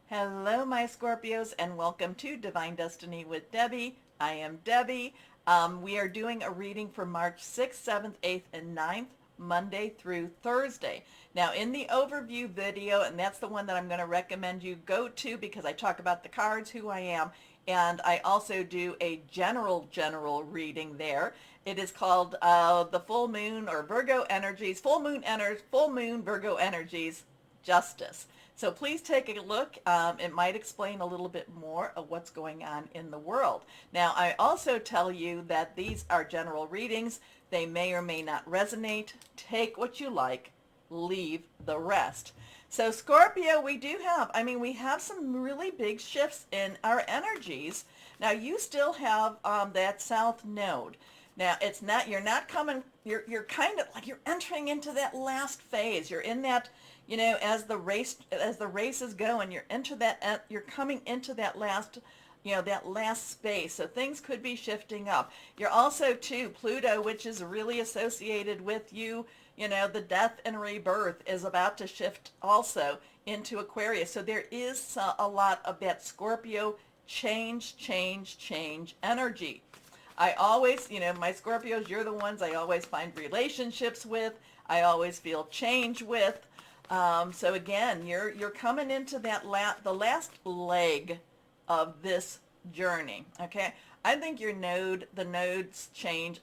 Hello, my Scorpios, and welcome to Divine Destiny with Debbie. I am Debbie. We are doing a reading for March 6th, 7th, 8th, and 9th, Monday through Thursday. Now, in the overview video, and that's the one that I'm going to recommend you go to because I talk about the cards, who I am, and I also do a general reading there. It is called the Full Moon or Virgo Energies, Full Moon Virgo Energies Justice. So please take a look. It might explain a little bit more of what's going on in the world. Now, I also tell you that these are general readings. They may or may not resonate. Take what you like, leave the rest. So Scorpio, we have some really big shifts in our energies. Now, you still have that south node. Now, you're not coming, you're kind of like you're entering into that last phase. You're in that, as the race is going, you're coming into that last, that last space. So things could be shifting up. You're also too, Pluto, which is really associated with you, the death and rebirth is about to shift also into Aquarius. So there is a lot of that Scorpio change energy. I always, my Scorpios, you're the ones I always find relationships with. I always feel change with. So again, you're coming into the last leg of this journey. Okay, I think the nodes change.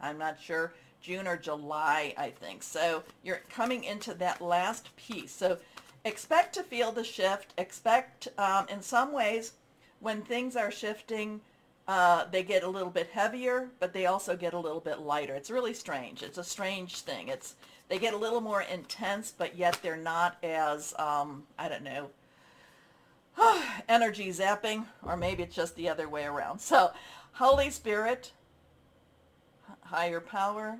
I'm not sure, June or July. I think so. You're coming into that last piece. So expect to feel the shift. Expect, in some ways, when things are shifting. They get a little bit heavier, but they also get a little bit lighter. It's really strange. It's a strange thing. They get a little more intense, but yet they're not as, energy zapping, or maybe it's just the other way around. So, Holy Spirit, higher power,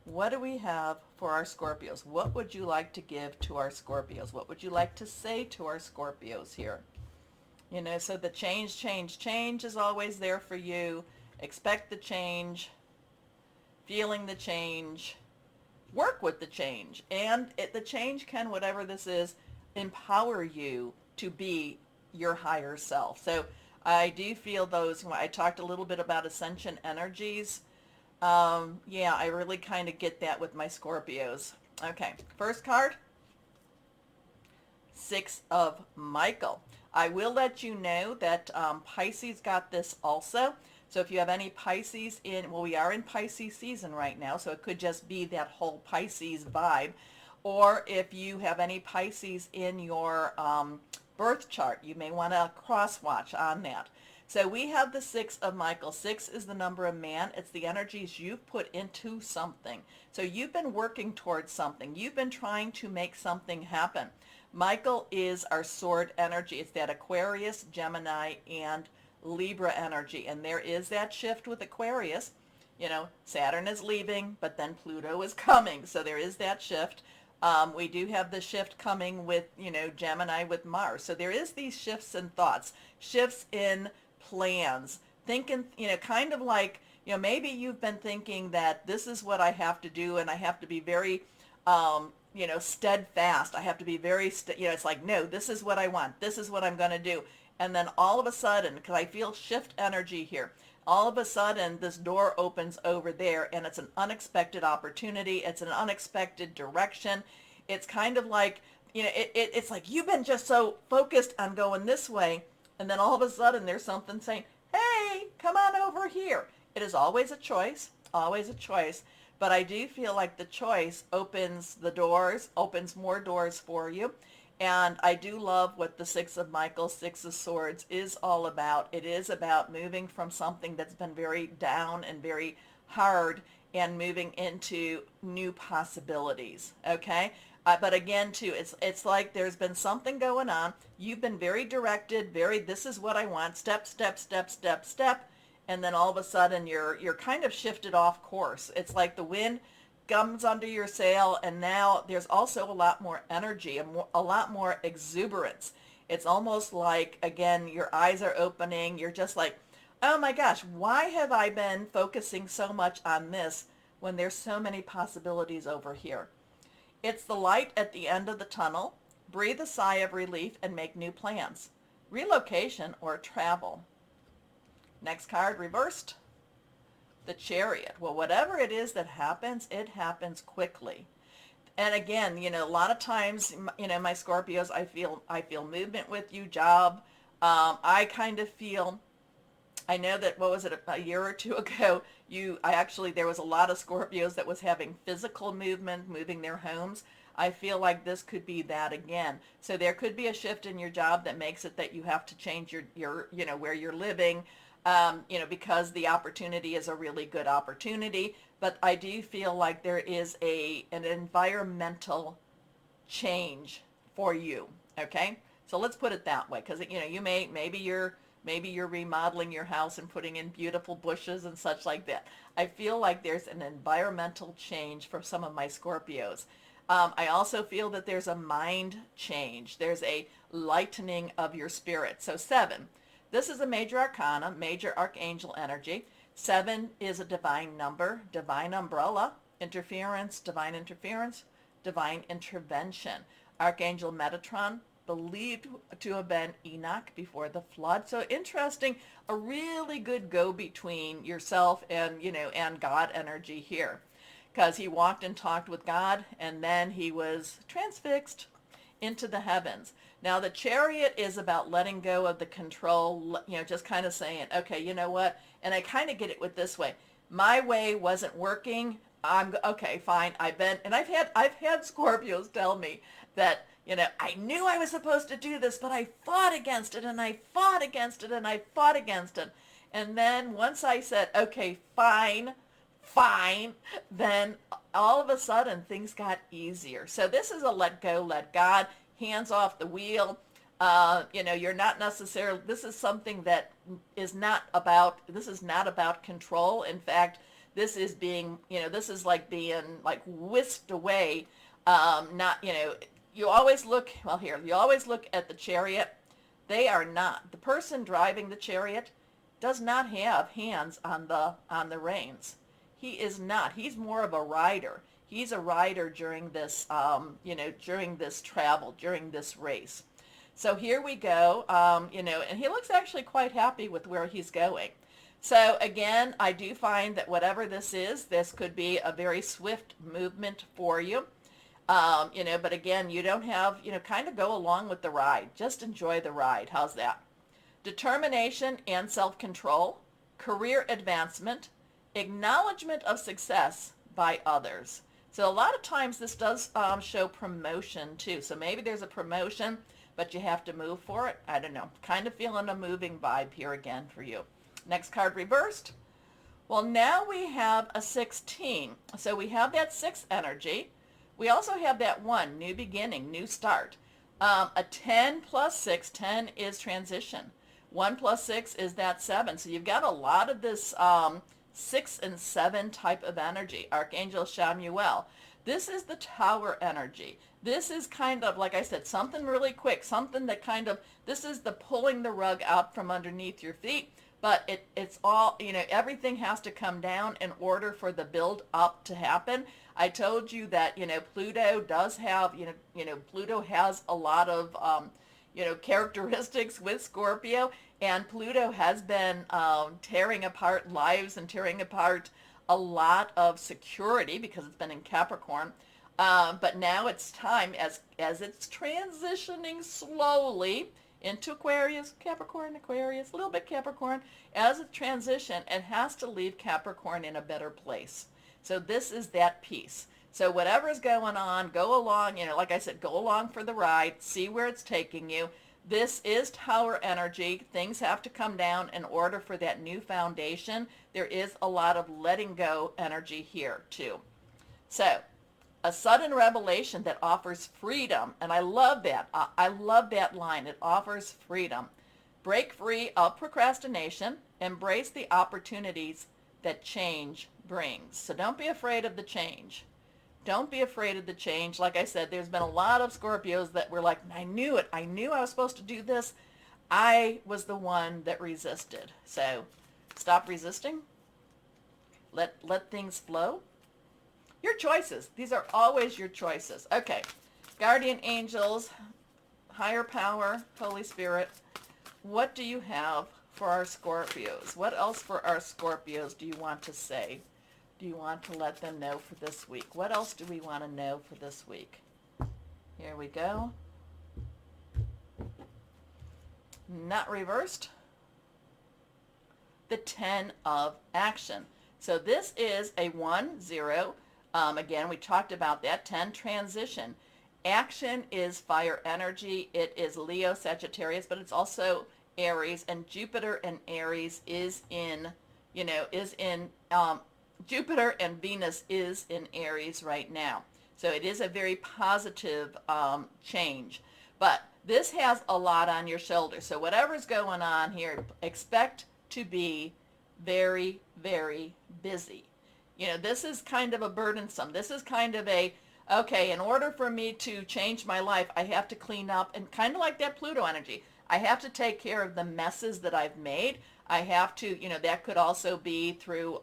what do we have for our Scorpios? What would you like to give to our Scorpios? What would you like to say to our Scorpios here? So the change is always there for you. Expect the change, feeling the change, work with the change. And the change can, whatever this is, empower you to be your higher self. So I do feel those, I talked a little bit about ascension energies. I really kind of get that with my Scorpios. Okay, first card, Six of Michael. I will let you know that Pisces got this also. So if you have any Pisces we are in Pisces season right now, so it could just be that whole Pisces vibe. Or if you have any Pisces in your birth chart, you may want to cross-watch on that. So we have the Six of Michael. Six is the number of man. It's the energies you've put into something. So you've been working towards something. You've been trying to make something happen. Michael is our sword energy. It's that Aquarius, Gemini, and Libra energy. And there is that shift with Aquarius. Saturn is leaving, but then Pluto is coming. So there is that shift. We do have the shift coming with, Gemini with Mars. So there is these shifts in thoughts, shifts in plans, thinking, kind of like, maybe you've been thinking that this is what I have to do and I have to be very, steadfast. I have to be very, it's like, no, this is what I want. This is what I'm going to do. And then all of a sudden, because I feel shift energy here, all of a sudden this door opens over there and it's an unexpected opportunity. It's an unexpected direction. It's kind of like, it's like you've been just so focused on going this way. And then all of a sudden there's something saying, hey, come on over here. It is always a choice, always a choice. But I do feel like the choice opens more doors for you. And I do love what the Six of Michael, Six of Swords is all about. It is about moving from something that's been very down and very hard and moving into new possibilities, okay? But again, too, it's like there's been something going on. You've been very directed, this is what I want, step, step, step, step, step. And then all of a sudden you're kind of shifted off course. It's like the wind comes under your sail, and now there's also a lot more energy and a lot more exuberance. It's almost like, again, your eyes are opening. You're just like, oh my gosh, why have I been focusing so much on this when there's so many possibilities over here? It's the light at the end of the tunnel. breathe a sigh of relief and make new plans. Relocation or travel. Next card, reversed. The Chariot. Well, whatever it is that happens, it happens quickly. And again, a lot of times, my Scorpios, I feel movement with you, job. I kind of feel, I know that, what was it, a year or two ago, there was a lot of Scorpios that was having physical movement, moving their homes. I feel like this could be that again. So there could be a shift in your job that makes it that you have to change your where you're living, because the opportunity is a really good opportunity. But I do feel like there is an environmental change for you. Okay, so let's put it that way, because maybe you're remodeling your house and putting in beautiful bushes and such like that. I feel like there's an environmental change for some of my Scorpios. I also feel that there's a mind change. There's a lightening of your spirit. So 7. This is a major arcana, major archangel energy. 7 is a divine number, divine umbrella, interference, divine intervention. Archangel Metatron, believed to have been Enoch before the flood. So interesting, a really good go-between yourself and, and God energy here. Because he walked and talked with God, and then he was transfixed into the heavens. Now, the Chariot is about letting go of the control, just kind of saying, okay, you know what? And I kind of get it with this way. My way wasn't working. Okay, fine. I've had Scorpios tell me that, I knew I was supposed to do this, but I fought against it, and I fought against it, and I fought against it. And then once I said, okay, fine, then all of a sudden things got easier. So this is a let go, let God, hands off the wheel. You're not necessarily, this is something that is not about control. In fact, this is this is like being like whisked away. You always look at the Chariot. They are not, the person driving the Chariot does not have hands on the reins. He is not. He's more of a rider. He's a rider during this, during this travel, during this race. So here we go, and he looks actually quite happy with where he's going. So again, I do find that whatever this is, this could be a very swift movement for you. But again, you don't have, kind of go along with the ride. Just enjoy the ride. How's that? Determination and self-control, career advancement, acknowledgement of success by others. So a lot of times this does show promotion too. So maybe there's a promotion, but you have to move for it. I don't know. Kind of feeling a moving vibe here again for you. Next card reversed. Well, now we have a 16. So we have that 6 energy. We also have that 1, new beginning, new start. A 10 plus 6, 10 is transition. 1 plus 6 is that 7. So you've got a lot of this 6 and 7 type of energy. Archangel Shamuel. This is the Tower energy. This is kind of, like I said, something really quick, something that kind of, this is the pulling the rug out from underneath your feet, but it's all, everything has to come down in order for the build up to happen. I told you that, Pluto does have, Pluto has a lot of, characteristics with Scorpio, and Pluto has been tearing apart lives and tearing apart a lot of security because it's been in Capricorn. But now it's time, as it's transitioning slowly into Aquarius, Capricorn, Aquarius, a little bit Capricorn. As it transition, it has to leave Capricorn in a better place. So this is that piece. So whatever's going on, go along, like I said, go along for the ride, see where it's taking you. This is Tower energy. Things have to come down in order for that new foundation. There is a lot of letting go energy here too. So a sudden revelation that offers freedom, and I love that. I love that line. It offers freedom. Break free of procrastination. Embrace the opportunities that change brings. So don't be afraid of the change. Don't be afraid of the change. Like I said, there's been a lot of Scorpios that were like, I knew it. I knew I was supposed to do this. I was the one that resisted. So stop resisting. Let things flow. Your choices. These are always your choices. Okay. Guardian angels, higher power, Holy Spirit, what do you have for our Scorpios? What else for our Scorpios do you want to say? Do you want to let them know for this week? What else do we want to know for this week? Here we go. Not reversed. The 10 of action. So this is a 1-0. Again, we talked about that. 10 transition. Action is fire energy. It is Leo, Sagittarius, but it's also Aries, and Jupiter and Aries is in, Jupiter and Venus is in Aries right now. So it is a very positive change. But this has a lot on your shoulders. So whatever's going on here, expect to be very, very busy. This is kind of a burdensome. This is kind of a, okay, in order for me to change my life, I have to clean up, and kind of like that Pluto energy. I have to take care of the messes that I've made. I have to, that could also be through,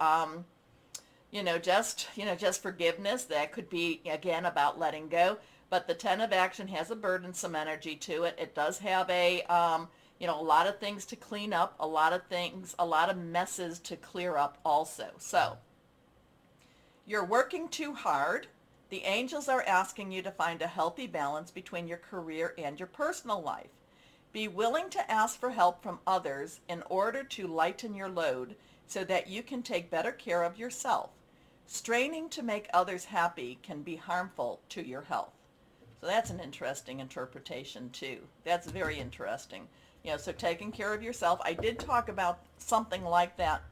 just forgiveness. That could be, again, about letting go. But the 10 of action has a burdensome energy to it. It does have a, a lot of things to clean up, a lot of messes to clear up also. So you're working too hard. The angels are asking you to find a healthy balance between your career and your personal life. Be willing to ask for help from others in order to lighten your load so that you can take better care of yourself. Straining to make others happy can be harmful to your health. So that's an interesting interpretation too. That's very interesting. So taking care of yourself. I did talk about something like that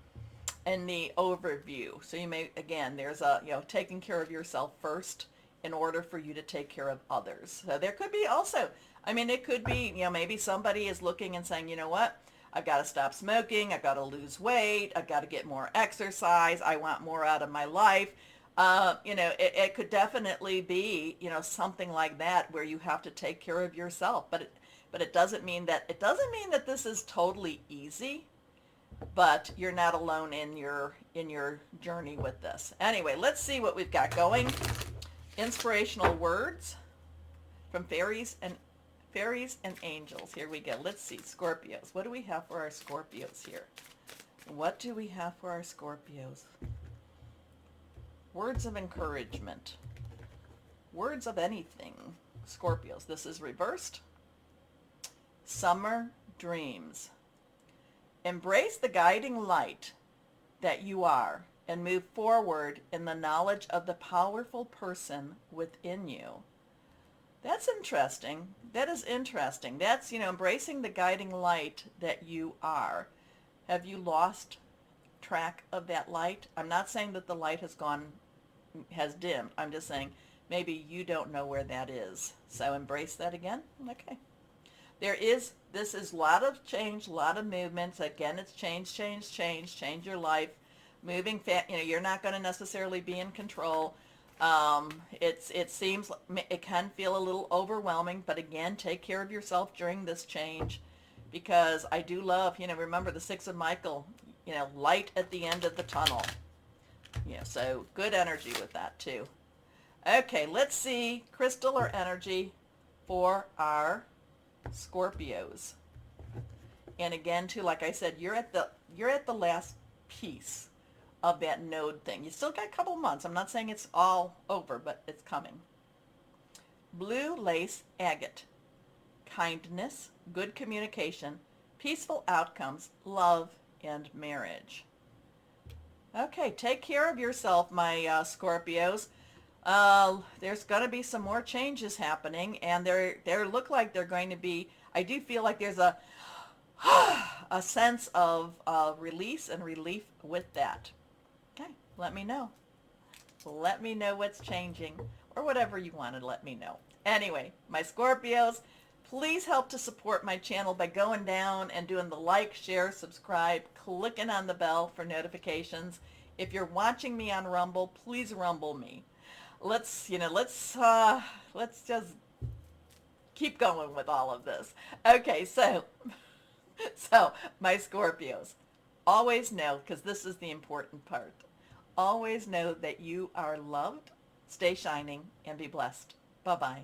in the overview. So you may, again, there's a, taking care of yourself first in order for you to take care of others. So there could be also, it could be, maybe somebody is looking and saying, you know what, I've got to stop smoking, I've got to lose weight, I've got to get more exercise, I want more out of my life. It could definitely be, something like that where you have to take care of yourself. But it doesn't mean that this is totally easy, but you're not alone in your journey with this. Anyway, let's see what we've got going. Inspirational words from fairies and angels. Here we go. Let's see. Scorpios. What do we have for our Scorpios here? What do we have for our Scorpios? Words of encouragement. Words of anything. Scorpios. This is reversed. Summer dreams. Embrace the guiding light that you are and move forward in the knowledge of the powerful person within you. That's interesting. That is interesting. That's, embracing the guiding light that you are. Have you lost track of that light? I'm not saying that the light has dimmed. I'm just saying maybe you don't know where that is. So embrace that again. Okay. This is a lot of change, a lot of movements. Again, it's change your life. Moving you're not going to necessarily be in control. It seems, it can feel a little overwhelming, but again, take care of yourself during this change, because I do love, remember the 6 of Michael, light at the end of the tunnel. So good energy with that too. Okay, let's see crystal or energy for our Scorpios. And again too, like I said, you're at the last piece of that node thing. You still got a couple months. I'm not saying it's all over, but it's coming. Blue lace agate. Kindness, good communication, peaceful outcomes, love, and marriage. Okay, take care of yourself, my Scorpios. There's going to be some more changes happening, and they look like they're going to be, I do feel like there's a sense of release and relief with that. Okay, let me know. Let me know what's changing, or whatever you want to let me know. Anyway, my Scorpios, please help to support my channel by going down and doing the like, share, subscribe, clicking on the bell for notifications. If you're watching me on Rumble, please Rumble me. Let's just keep going with all of this. Okay, so my Scorpios, always know, because this is the important part, always know that you are loved. Stay shining and be blessed. Bye-bye.